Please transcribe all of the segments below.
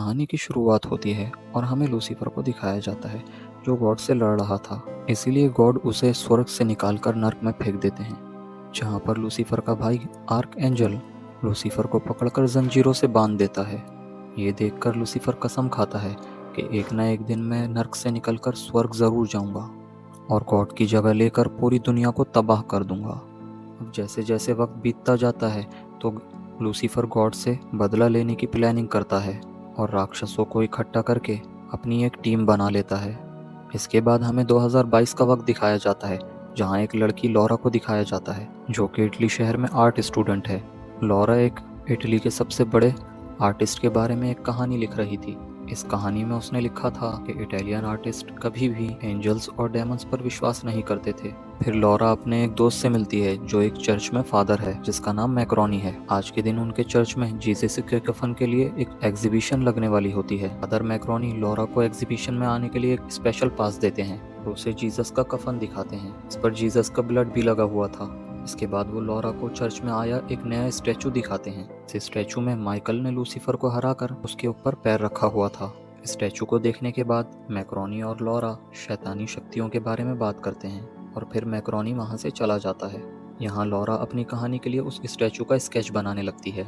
कहानी की शुरुआत होती है और हमें लूसीफर को दिखाया जाता है जो गॉड से लड़ रहा था। इसीलिए गॉड उसे स्वर्ग से निकालकर नर्क में फेंक देते हैं, जहाँ पर लूसीफर का भाई आर्क एंजल लूसीफर को पकड़कर जंजीरों से बांध देता है। ये देखकर लूसीफर कसम खाता है कि एक न एक दिन मैं नर्क से निकलकर स्वर्ग जरूर जाऊंगा और गॉड की जगह लेकर पूरी दुनिया को तबाह कर दूंगा। अब जैसे जैसे वक्त बीतता जाता है तो लूसीफर गॉड से बदला लेने की प्लानिंग करता है और राक्षसों को इकट्ठा करके अपनी एक टीम बना लेता है। इसके बाद हमें 2022 का वक्त दिखाया जाता है, जहां एक लड़की लॉरा को दिखाया जाता है जो कि इटली शहर में आर्ट स्टूडेंट है। लॉरा एक इटली के सबसे बड़े आर्टिस्ट के बारे में एक कहानी लिख रही थी। इस कहानी में उसने लिखा था कि इटालियन आर्टिस्ट कभी भी एंजल्स और डेमन्स पर विश्वास नहीं करते थे। फिर लॉरा अपने एक दोस्त से मिलती है जो एक चर्च में फादर है जिसका नाम मैक्रोनी है। आज के दिन उनके चर्च में जीसस के कफन के लिए एक एग्जीबिशन लगने वाली होती है। फादर मैक्रोनी लॉरा को एग्जीबिशन में आने के लिए एक स्पेशल पास देते हैं और उसे जीसस का कफन दिखाते हैं। इस पर जीसस का ब्लड भी लगा हुआ था। इसके बाद वो लॉरा को चर्च में आया एक नया स्टैचू दिखाते हैं। इस स्टैचू में माइकल ने लूसीफर को हराकर उसके ऊपर पैर रखा हुआ था। स्टैचू को देखने के बाद मैक्रोनी और लॉरा शैतानी शक्तियों के बारे में बात करते हैं और फिर मैक्रोनी वहां से चला जाता है। यहाँ लॉरा अपनी कहानी के लिए उस स्टैचू का स्केच बनाने लगती है,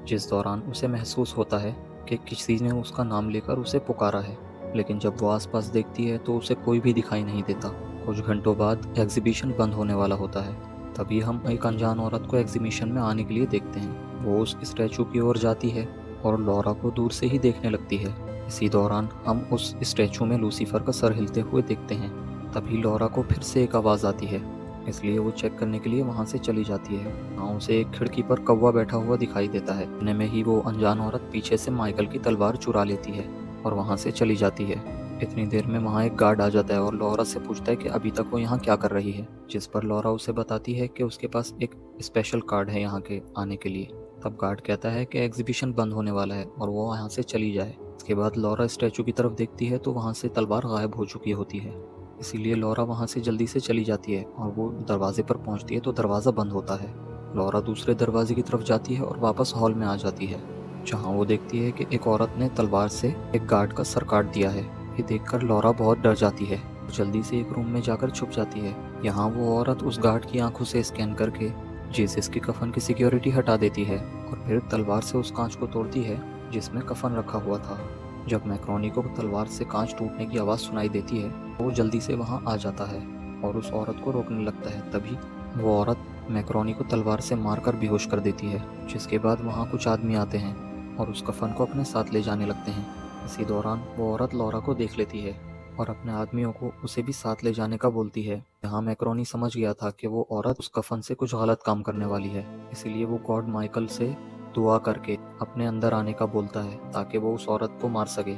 जिस दौरान उसे महसूस होता है कि किसी ने उसका नाम लेकर उसे पुकारा है। लेकिन जब वो आसपास देखती है तो उसे कोई भी दिखाई नहीं देता। कुछ घंटों बाद एग्जीबिशन बंद होने वाला होता है। तभी हम एक अनजान औरत को एग्जीबिशन में आने के लिए देखते हैं। वो उस स्टैचू की ओर जाती है और लॉरा को दूर से ही देखने लगती है। इसी दौरान हम उस स्टैचू में लूसीफर का सर हिलते हुए देखते हैं। तभी लॉरा को फिर से एक आवाज़ आती है, इसलिए वो चेक करने के लिए वहाँ से चली जाती है। वहाँ उसे एक खिड़की पर कौवा बैठा हुआ दिखाई देता है। इतने में ही वो अनजान औरत पीछे से माइकल की तलवार चुरा लेती है और वहाँ से चली जाती है। इतनी देर में वहाँ एक गार्ड आ जाता है और लॉरा से पूछता है कि अभी तक वो यहाँ क्या कर रही है, जिस पर लॉरा उसे बताती है कि उसके पास एक स्पेशल कार्ड है यहाँ के आने के लिए। तब गार्ड कहता है कि एग्जीबिशन बंद होने वाला है और वो यहाँ से चली जाए। इसके बाद लॉरा स्टैचू की तरफ देखती है तो वहाँ से तलवार गायब हो चुकी होती है। इसीलिए लॉरा वहाँ से जल्दी से चली जाती है और वो दरवाजे पर पहुँचती है तो दरवाज़ा बंद होता है। लॉरा दूसरे दरवाजे की तरफ जाती है और वापस हॉल में आ जाती है, जहाँ वो देखती है कि एक औरत ने तलवार से एक गार्ड का सर काट दिया है। ये देखकर लॉरा बहुत डर जाती है, जल्दी से एक रूम में जाकर छुप जाती है। यहाँ वो औरत उस गार्ड की आंखों से स्कैन करके जीसस की कफन की सिक्योरिटी हटा देती है और फिर तलवार से उस कांच को तोड़ती है जिसमें कफन रखा हुआ था। जब मैक्रोनी को तलवार से कांच टूटने की आवाज़ सुनाई देती है तो वो जल्दी से वहाँ आ जाता है और उस औरत को रोकने लगता है। तभी वो औरत मैक्रोनी को तलवार से मारकर बेहोश कर देती है, जिसके बाद वहाँ कुछ आदमी आते हैं और उस कफन को अपने साथ ले जाने लगते हैं। इसी दौरान वो औरत लॉरा को देख लेती है और अपने आदमियों को उसे भी साथ ले जाने का बोलती है। यहाँ मैक्रोनी समझ गया था कि वो औरत उस कफन से कुछ गलत काम करने वाली है, इसीलिए वो गॉड माइकल से दुआ करके अपने अंदर आने का बोलता है ताकि वो उस औरत को मार सके।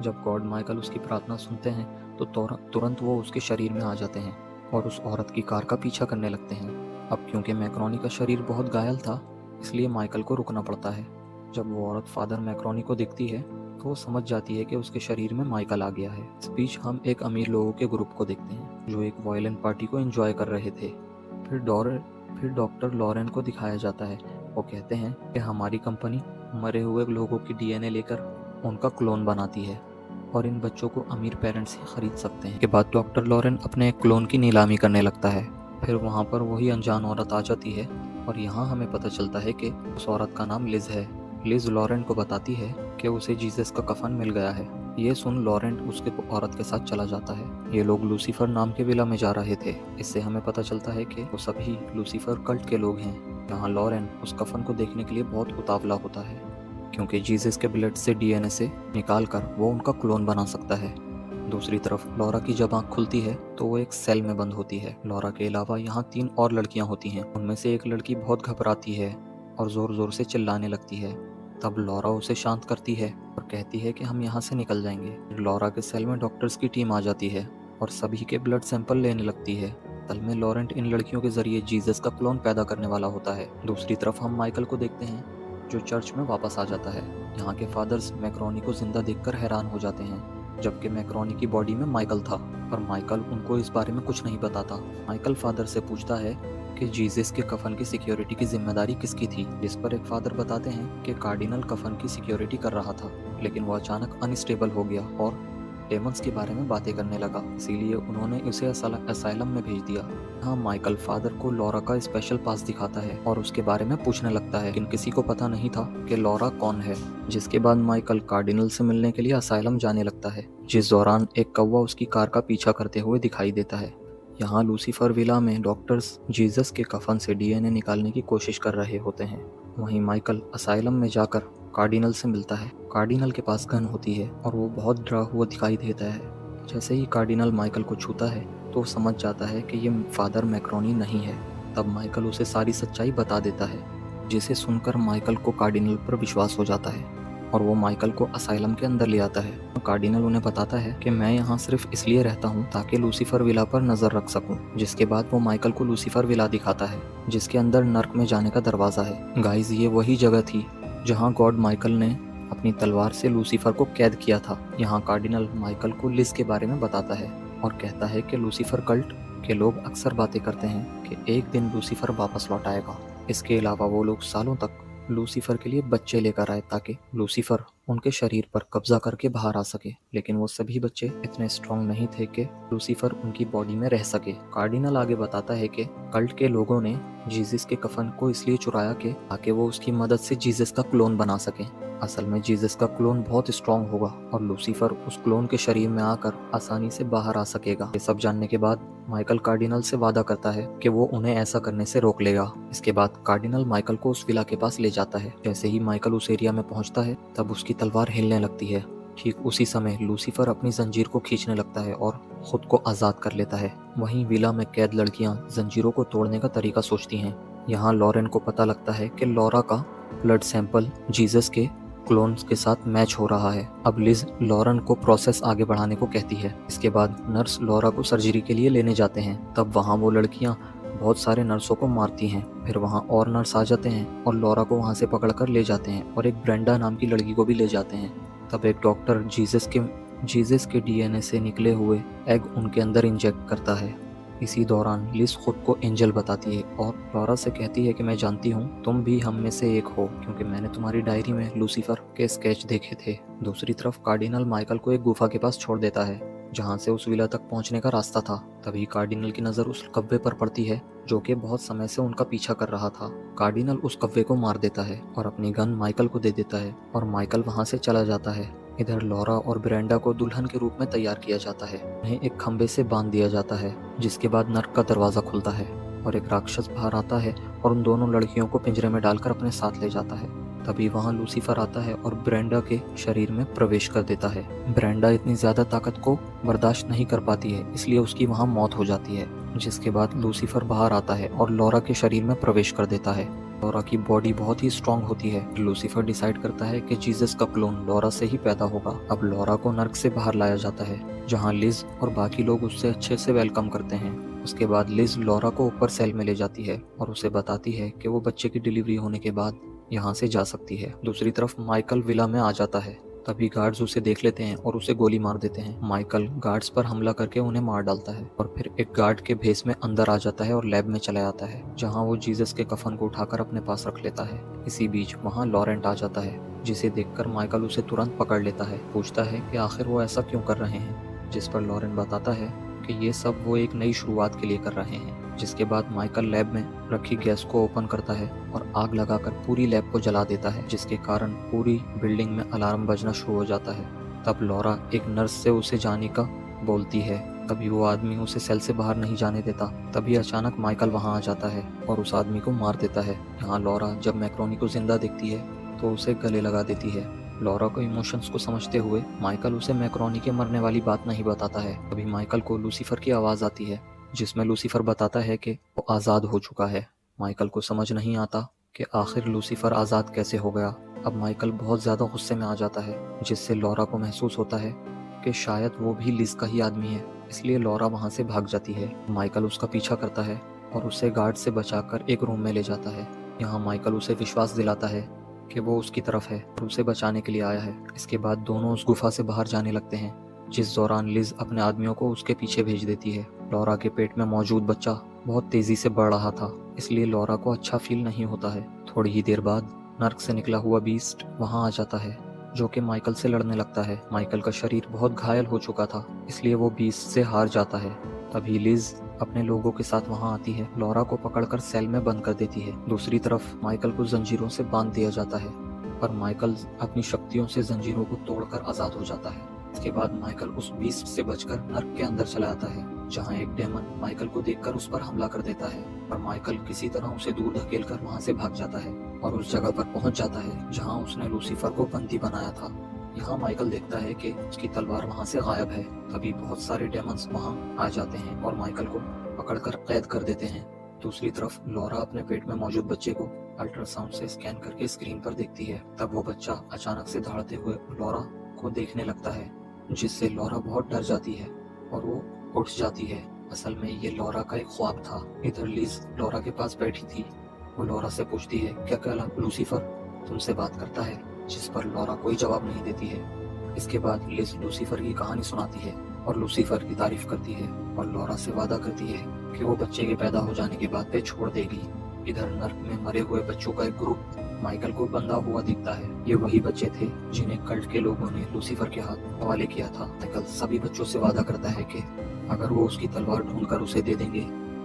जब गॉड माइकल उसकी प्रार्थना सुनते हैं तो तुरंत वो उसके शरीर में आ जाते हैं और उस औरत की कार का पीछा करने लगते हैं। अब क्योंकि मैक्रोनी का शरीर बहुत घायल था, इसलिए माइकल को रुकना पड़ता है। जब वो औरत फादर मैक्रोनी को दिखती है तो वो समझ जाती है कि उसके शरीर में माइकल आ गया है। इस बीच हम एक अमीर लोगों के ग्रुप को देखते हैं जो एक वायलेंट पार्टी को एंजॉय कर रहे थे। फिर डॉक्टर लॉरेन को दिखाया जाता है। वो कहते हैं कि हमारी कंपनी मरे हुए लोगों की डीएनए लेकर उनका क्लोन बनाती है और इन बच्चों को अमीर पेरेंट्स ही खरीद सकते हैं। के बाद डॉक्टर लॉरेन अपने एक क्लोन की नीलामी करने लगता है। फिर वहाँ पर वही अनजान औरत आ जाती है और यहाँ हमें पता चलता है कि उस औरत का नाम लिज है। लिज लॉरेंट को बताती है कि उसे जीसस का कफन मिल गया है। ये सुन लॉरेंट उसके औरत के साथ चला जाता है। ये लोग लूसीफर नाम के विला में जा रहे थे। इससे हमें पता चलता है कि वो सभी लूसीफर कल्ट के लोग हैं। यहाँ लॉरेंट उस कफन को देखने के लिए बहुत उतावला होता है, क्योंकि जीसस के ब्लड से डीएनए से निकाल कर वो उनका क्लोन बना सकता है। दूसरी तरफ लॉरा की जब आँख खुलती है तो वो एक सेल में बंद होती है। लॉरा के अलावा यहाँ 3 और लड़कियाँ होती हैं। उनमें से एक लड़की बहुत घबराती है और जोर जोर से चिल्लाने लगती है। तब लॉरा उसे शांत करती है और कहती है कि हम यहाँ से निकल जाएंगे। लॉरा के सेल में डॉक्टर्स की टीम आ जाती है और सभी के ब्लड सैंपल लेने लगती है। तल में लॉरेंट इन लड़कियों के जरिए जीसस का क्लोन पैदा करने वाला होता है। दूसरी तरफ हम माइकल को देखते हैं जो चर्च में वापस आ जाता है। यहाँ के फादर्स मैक्रोनी को जिंदा देखकर हैरान हो जाते हैं, जबकि मैक्रोनी की बॉडी में माइकल था, पर माइकल उनको इस बारे में कुछ नहीं बताता। माइकल फादर से पूछता है कि जीसस के कफन की सिक्योरिटी की जिम्मेदारी किसकी थी, जिस पर एक फादर बताते हैं कि कार्डिनल कफन की सिक्योरिटी कर रहा था, लेकिन वो अचानक अनस्टेबल हो गया और डेमंस के बारे में बातें करने लगा, इसीलिए उन्होंने उसे असाइलम में भेज दिया। यहाँ माइकल फादर को लॉरा का स्पेशल पास दिखाता है और उसके बारे में पूछने लगता है, लेकिन किसी को पता नहीं था कि लॉरा कौन है। जिसके बाद माइकल कार्डिनल से मिलने के लिए असाइलम जाने लगता है, जिस दौरान एक कौवा उसकी कार का पीछा करते हुए दिखाई देता है। यहाँ लूसीफर विला में डॉक्टर्स जीसस के कफन से डीएनए निकालने की कोशिश कर रहे होते हैं। वहीं माइकल असाइलम में जाकर कार्डिनल से मिलता है। कार्डिनल के पास गन होती है और वो बहुत डरा हुआ दिखाई देता है। जैसे ही कार्डिनल माइकल को छूता है तो वो समझ जाता है कि ये फादर मैक्रोनी नहीं है। तब माइकल उसे सारी सच्चाई बता देता है, जिसे सुनकर माइकल को कार्डिनल पर विश्वास हो जाता है और वो माइकल को असाइलम के अंदर ले आता है। कार्डिनल उन्हें बताता है कि मैं यहाँ सिर्फ इसलिए रहता हूँ ताकि लूसीफर विला पर नजर रख सकूँ। जिसके बाद वो माइकल को लूसीफर विला दिखाता है, जिसके अंदर नर्क में जाने का दरवाजा है। गाइस, ये वही जगह थी जहाँ गॉड माइकल ने अपनी तलवार से लूसीफर को कैद किया था। यहाँ कार्डिनल माइकल को लिज के बारे में बताता है और कहता है कि लूसीफर कल्ट के लोग अक्सर बातें करते हैं कि एक दिन लूसीफर वापस लौट आएगा। इसके अलावा वो लोग सालों तक लूसीफर के लिए बच्चे लेकर आए ताकि लूसीफर उनके शरीर पर कब्जा करके बाहर आ सके, लेकिन वो सभी बच्चे इतने स्ट्रॉन्ग नहीं थे कि लूसीफर उनकी बॉडी में रह सके। कार्डिनल आगे बताता है कि कल्ट के लोगों ने जीसस के कफन को इसलिए चुराया कि ताकि वो उसकी मदद से जीसस का क्लोन बना सके। असल में जीसस का क्लोन बहुत स्ट्रॉन्ग होगा और लूसीफर उस क्लोन के शरीर में आकर आसानी से बाहर आ सकेगा। ये सब जानने के बाद माइकल कार्डिनल से वादा करता है कि वो उन्हें ऐसा करने से रोक लेगा। इसके बाद कार्डिनल माइकल को उस विला के पास ले जाता है। जैसे ही माइकल उस एरिया में पहुंचता है तब उसकी तलवार हिलने लगती है। ठीक उसी समय लूसीफर अपनी जंजीर को खींचने लगता है और खुद को आज़ाद कर लेता है। वहीं विला में कैद लड़कियां जंजीरों को तोड़ने का तरीका सोचती हैं। यहाँ लॉरेन को पता लगता है कि लॉरा का ब्लड सैंपल जीसस के क्लोन्स के साथ मैच हो रहा है। अब लिज लॉरेन को प्रोसेस आगे बढ़ाने को कहती है। इसके बाद नर्स लॉरा को सर्जरी के लिए लेने जाते हैं। तब वहाँ वो लड़कियाँ बहुत सारे नर्सों को मारती हैं। फिर वहाँ और नर्स आ जाते हैं और लॉरा को वहाँ से पकड़कर ले जाते हैं और एक ब्रेंडा नाम की लड़की को भी ले जाते हैं। तब एक डॉक्टर जीसस के डीएनए से निकले हुए एग उनके अंदर इंजेक्ट करता है। इसी दौरान लिज खुद को एंजल बताती है और लॉरा से कहती है कि मैं जानती हूँ तुम भी हम में से एक हो, क्योंकि मैंने तुम्हारी डायरी में लूसीफर के स्केच देखे थे। दूसरी तरफ कार्डिनल माइकल को एक गुफा के पास छोड़ देता है जहाँ से उस विला तक पहुँचने का रास्ता था। तभी कार्डिनल की नज़र उस कव्वे पर पड़ती है जो कि बहुत समय से उनका पीछा कर रहा था। कार्डिनल उस कव्वे को मार देता है और अपनी गन माइकल को दे देता है और माइकल वहाँ से चला जाता है। इधर लॉरा और ब्रेंडा को दुल्हन के रूप में तैयार किया जाता है। उन्हें एक खंबे से बांध दिया जाता है, जिसके बाद नर्क का दरवाजा खुलता है और एक राक्षस बाहर आता है और उन दोनों लड़कियों को पिंजरे में डालकर अपने साथ ले जाता है। तभी वहाँ लूसीफर आता है और ब्रेंडा के शरीर में प्रवेश कर देता है। ब्रेंडा इतनी ज्यादा ताकत को बर्दाश्त नहीं कर पाती है, इसलिए उसकी वहाँ मौत हो जाती है। जिसके बाद लूसीफर बाहर आता है और लॉरा के शरीर में प्रवेश कर देता है। लॉरा की बॉडी बहुत ही स्ट्रांग होती है। लूसीफर डिसाइड करता है कि जीसस का क्लोन लॉरा से ही पैदा होगा। अब लॉरा को नर्क से बाहर लाया जाता है, जहाँ लिज और बाकी लोग उससे अच्छे से वेलकम करते हैं। उसके बाद लिज लॉरा को ऊपर सेल में ले जाती है और उसे बताती है कि वो बच्चे की डिलीवरी होने के बाद यहाँ से जा सकती है। दूसरी तरफ माइकल विला में आ जाता है। तभी गार्ड्स उसे देख लेते हैं और उसे गोली मार देते हैं। माइकल गार्ड्स पर हमला करके उन्हें मार डालता है और फिर एक गार्ड के भेस में अंदर आ जाता है और लैब में चला जाता है, जहां वो जीसस के कफन को उठाकर अपने पास रख लेता है। इसी बीच वहां लॉरेंट आ जाता है, जिसे देखकर माइकल उसे तुरंत पकड़ लेता है। पूछता है कि आखिर वो ऐसा क्यों कर रहे हैं, जिस पर लॉरेंट बताता है कि ये सब वो एक नई शुरुआत के लिए कर रहे हैं। जिसके बाद माइकल लैब में रखी गैस को ओपन करता है और आग लगाकर पूरी लैब को जला देता है, जिसके कारण पूरी बिल्डिंग में अलार्म बजना शुरू हो जाता है। तब लॉरा एक नर्स से उसे जाने का बोलती है। तभी वो आदमी उसे सेल से बाहर नहीं जाने देता। तभी अचानक माइकल वहां आ जाता है और उस आदमी को मार देता है। यहाँ लॉरा जब मैक्रोनी को जिंदा देखती है तो उसे गले लगा देती है। लॉरा को इमोशंस को समझते हुए माइकल उसे मैक्रोनी के मरने वाली बात नहीं बताता है। तभी माइकल को लूसीफर की आवाज आती है, जिसमें लूसीफर बताता है कि वो आज़ाद हो चुका है। माइकल को समझ नहीं आता कि आखिर लूसीफर आज़ाद कैसे हो गया। अब माइकल बहुत ज़्यादा गुस्से में आ जाता है, जिससे लॉरा को महसूस होता है कि शायद वो भी लिज का ही आदमी है, इसलिए लॉरा वहाँ से भाग जाती है। माइकल उसका पीछा करता है और उसे गार्ड से बचाकर एक रूम में ले जाता है। यहाँ माइकल उसे विश्वास दिलाता है कि वो उसकी तरफ है और उसे बचाने के लिए आया है। इसके बाद दोनों उस गुफा से बाहर जाने लगते हैं, जिस दौरान लिज अपने आदमियों को उसके पीछे भेज देती है। लॉरा के पेट में मौजूद बच्चा बहुत तेजी से बढ़ रहा था, इसलिए लॉरा को अच्छा फील नहीं होता है। थोड़ी ही देर बाद नर्क से निकला हुआ बीस्ट वहां आ जाता है, जो कि माइकल से लड़ने लगता है। माइकल का शरीर बहुत घायल हो चुका था, इसलिए वो बीस्ट से हार जाता है। तभी लिज अपने लोगों के साथ वहां आती है, लॉरा को पकड़कर सेल में बंद कर देती है। दूसरी तरफ माइकल को जंजीरों से बांध दिया जाता है, पर माइकल अपनी शक्तियों से जंजीरों को तोड़कर आजाद हो जाता है। इसके बाद माइकल उस बीस्ट से बचकर नर्क के अंदर चला आता है, जहां एक डेमन माइकल को देखकर उस पर हमला कर देता है, पर माइकल किसी तरह उसे दूर धकेलकर वहां से भाग जाता है और उस जगह पर पहुंच जाता है जहां उसने लूसीफर को बंदी बनाया था। यहाँ माइकल देखता है कि उसकी तलवार वहां से गायब है। तभी बहुत सारे डेमन्स वहां आ जाते हैं और माइकल को पकड़कर कैद कर देते हैं। दूसरी तरफ लॉरा अपने पेट में मौजूद बच्चे को अल्ट्रासाउंड से स्कैन करके स्क्रीन पर देखती है। तब वो बच्चा अचानक से दौड़ते हुए लॉरा को देखने लगता है, जिससे लॉरा बहुत डर जाती है और वो उठ जाती है। असल में ये लॉरा का एक ख्वाब था। इधर लिज लॉरा के पास बैठी थी। वो लॉरा से पूछती है, क्या कहला लूसीफर तुमसे बात करता है? जिस पर लॉरा कोई जवाब नहीं देती है। इसके बाद लिज लूसीफर की कहानी सुनाती है और लूसीफर की तारीफ करती है और लॉरा से वादा करती है कि वो बच्चे के पैदा हो जाने के बाद पे छोड़ देगी। इधर नर्क में मरे हुए बच्चों का एक ग्रुप माइकल को बंधा हुआ दिखता है। ये वही बच्चे थे जिन्हें कल्ट के लोगों ने लूसीफर के हाथ हवाले किया था। माइकल सभी बच्चों से वादा करता है कि अगर वो उसकी तलवार ढूंढकर उसे दे देंगे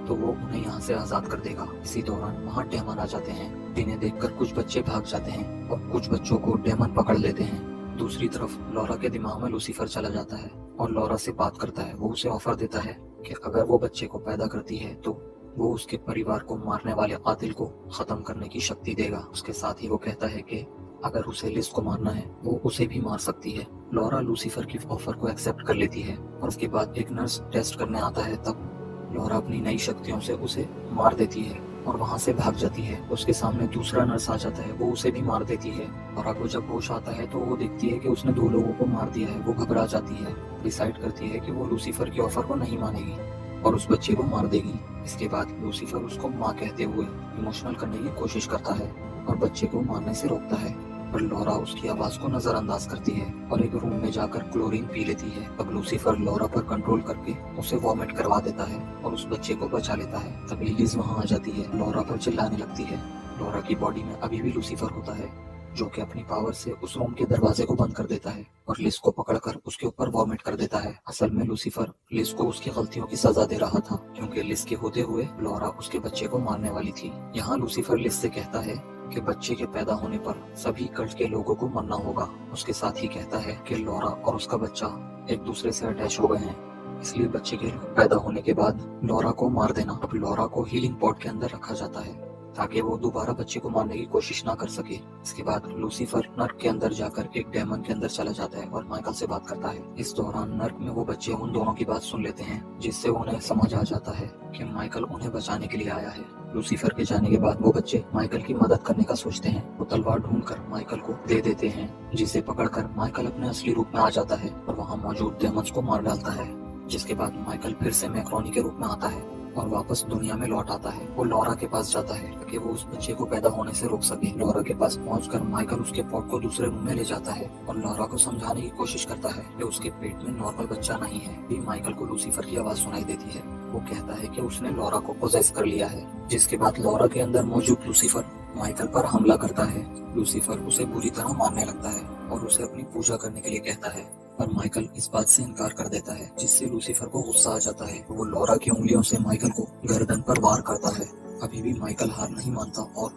तो वो उन्हें यहाँ से आजाद कर देगा। इसी दौरान वहाँ डेमन आ जाते हैं, जिन्हें देखकर कुछ बच्चे भाग जाते हैं और कुछ बच्चों को डेमन पकड़ लेते हैं। दूसरी तरफ लॉरा के दिमाग में लूसीफर चला जाता है और लॉरा से बात करता है। वो उसे ऑफर देता है कि अगर वो बच्चे को पैदा करती है तो वो उसके परिवार को मारने वाले कातिल को खत्म करने की शक्ति देगा। उसके साथ ही वो कहता है कि अगर उसे लिज को मारना है वो उसे भी मार सकती है। लॉरा लूसीफर की ऑफर को एक्सेप्ट कर लेती है और उसके बाद एक नर्स टेस्ट करने आता है। तब लॉरा अपनी नई शक्तियों से उसे मार देती है और वहां से भाग जाती है। उसके सामने दूसरा नर्स आ जाता है, वो उसे भी मार देती है। लॉरा को जब होश आता है तो वो देखती है कि उसने 2 लोगों को मार दिया है। वो घबरा जाती है, डिसाइड करती है कि वो लूसीफर की ऑफर को नहीं मानेगी और उस बच्चे को मार देगी। इसके बाद लूसीफर उसको माँ कहते हुए इमोशनल करने की कोशिश करता है और बच्चे को मारने से रोकता है, पर लॉरा उसकी आवाज को नजरअंदाज करती है और एक रूम में जाकर क्लोरीन पी लेती है। अब लूसीफर लॉरा पर कंट्रोल करके उसे वॉमिट करवा देता है और उस बच्चे को बचा लेता है। तभी लिज वहां आ जाती है, लॉरा पर चिल्लाने लगती है। लॉरा की बॉडी में अभी भी लूसीफर होता है, जो कि अपनी पावर से उस रूम के दरवाजे को बंद कर देता है और लिज को पकड़कर उसके ऊपर वॉमिट कर देता है। असल में लूसीफर लिज को उसकी गलतियों की सजा दे रहा था, क्योंकि लिज के होते हुए लॉरा उसके बच्चे को मारने वाली थी। यहाँ लूसीफर लिज से कहता है कि बच्चे के पैदा होने पर सभी कल्ट के लोगों को मरना होगा। उसके साथ ही कहता है कि लॉरा और उसका बच्चा एक दूसरे से अटैच हो गए हैं, इसलिए बच्चे के पैदा होने के बाद लॉरा को मार देना। अब लॉरा को हीलिंग पॉट के अंदर रखा जाता है ताकि वो दोबारा बच्चे को मारने की कोशिश ना कर सके। इसके बाद लूसीफर नर्क के अंदर जाकर एक डेमन के अंदर चला जाता है और माइकल से बात करता है। इस दौरान नर्क में वो बच्चे उन दोनों की बात सुन लेते हैं, जिससे उन्हें समझ आ जाता है कि माइकल उन्हें बचाने के लिए आया है। लूसीफर के जाने के बाद वो बच्चे माइकल की मदद करने का सोचते हैं। वो तलवार ढूंढकर माइकल को दे देते हैं, जिसे पकड़कर माइकल अपने असली रूप में आ जाता है और वहाँ मौजूद डेमन्स को मार डालता है। जिसके बाद माइकल फिर से मैक्रोनी के रूप में आता है और वापस दुनिया में लौट आता है। वो लॉरा के पास जाता है कि वो उस बच्चे को पैदा होने से रोक सके। लॉरा के पास पहुंचकर माइकल उसके पॉट को दूसरे रूम में ले जाता है और लॉरा को समझाने की कोशिश करता है कि उसके पेट में नॉर्मल बच्चा नहीं है। भी माइकल को लूसीफर की आवाज सुनाई देती है। वो कहता है कि उसने लॉरा को पोजेस कर लिया है। जिसके बाद लॉरा के अंदर मौजूद लूसीफर माइकल पर हमला करता है। लूसीफर उसे बुरी तरह मारने लगता है और उसे अपनी पूजा करने के लिए कहता है, पर माइकल इस बात से इनकार कर देता है, जिससे लूसीफर को गुस्सा आ जाता है। वो लॉरा की उंगलियों से माइकल को गर्दन पर वार करता है। अभी भी माइकल हार नहीं मानता और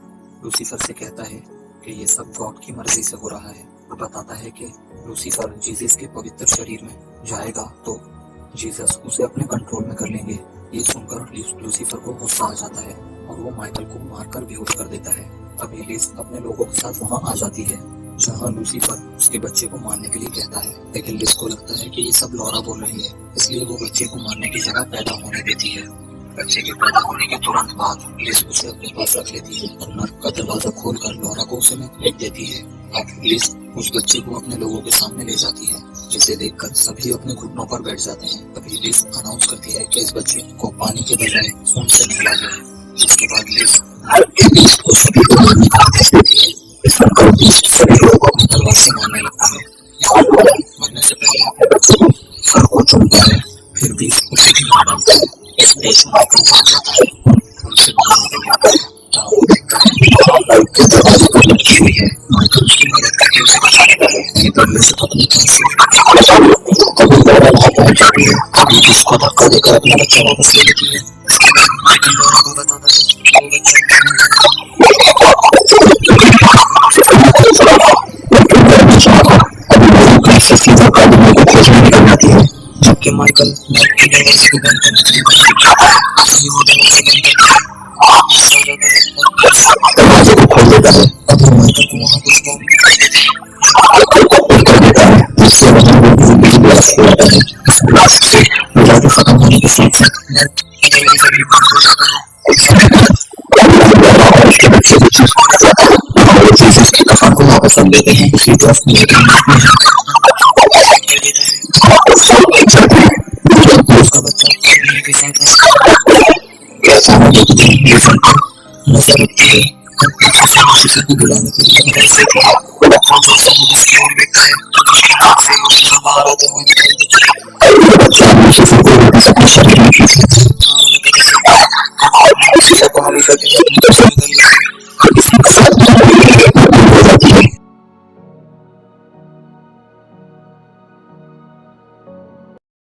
लूसीफर से कहता है कि ये सब गॉड की मर्जी से हो रहा है। वो बताता है कि लूसीफर जीसस के पवित्र शरीर में जाएगा तो जीसस उसे अपने कंट्रोल में कर लेंगे। ये सुनकर लूसीफर को गुस्सा आ जाता है और वो माइकल को मारकर बेहोश कर देता है। तभी लिज अपने लोगों के साथ वहाँ आ जाती है, जहाँ लूसीफर उसके बच्चे को मारने के लिए कहता है। लेकिन लिज को लगता है कि ये सब लॉरा बोल रही है, इसलिए वो बच्चे को मारने की जगह पैदा होने देती है। बच्चे के पैदा होने के तुरंत बाद लिज उसे अपने पास रख लेती है और नर्क का दरवाजा खोलकर लॉरा को उसे में फेंक देती है। अब लिज उस बच्चे को अपने लोगों के सामने ले जाती है, जिसे देखकर सभी अपने घुटनों पर बैठ जाते हैं। तभी लिज अनाउंस करती है कि इस बच्चे को पानी के बजाय खून से नहला जाए। जिसके बाद लिज को सभी लोगों को आदेश देती है। इस पर सभी लोगों को अपनी तलवार से मारने लगता है। मरने से पहले अपने बच्चे को सर को चूमता है, फिर भी उसे भी मार डालता है। इस माइकल जान जाता है उसे बाहर निकल आता है जहाँ वो देखता है लाइट के दरवाजे पर लटकी हुई है। माइकल उसकी मदद करके उसे बचा लेता है। ये पढ़ने से तो अपनी जान से कभी लौरा वहाँ पहुंच जाती है, कभी उसको धक्का देकर अपना बच्चा वापस ले लेती है। इसके बाद माइकल लौरा को बताता है कि वो बच्चा सीधा कानून को खोजने निकल जाती है। जबकि माइकल गेट के दरवाजे को बंद करने के लिए मजबूर जाता है। तभी वो दरवाजे बंद करता है, गुस्सा हो जाता है और दरवाजे को खोल देता है। अभी माइकल को वहाँ कुछ बॉम्ब दिखाई देते हैं माइकल को ऑन कर देता है, जिससे वहाँ बिजली ब्लास्ट हो जाता है। इस ब्लास्ट से उजाला खत्म होने के साथ साथ दरवाजा भी बंद हो जाता है। उसके बच्चे को चूस कर जाता है और वो चीज उसकी कफन को वापस रख देते हैं। दूसरी तरफ उसका बच्चा के साथ नजर रखती है और पीछे से लूसीफर को बुलाने के लिए आवाज देती है। और जैसे वो उसकी ओर देखता है तो उसकी आंख से लूसीफर बाहर आते हुए दिखाई देता है। बच्चा लूसीफर को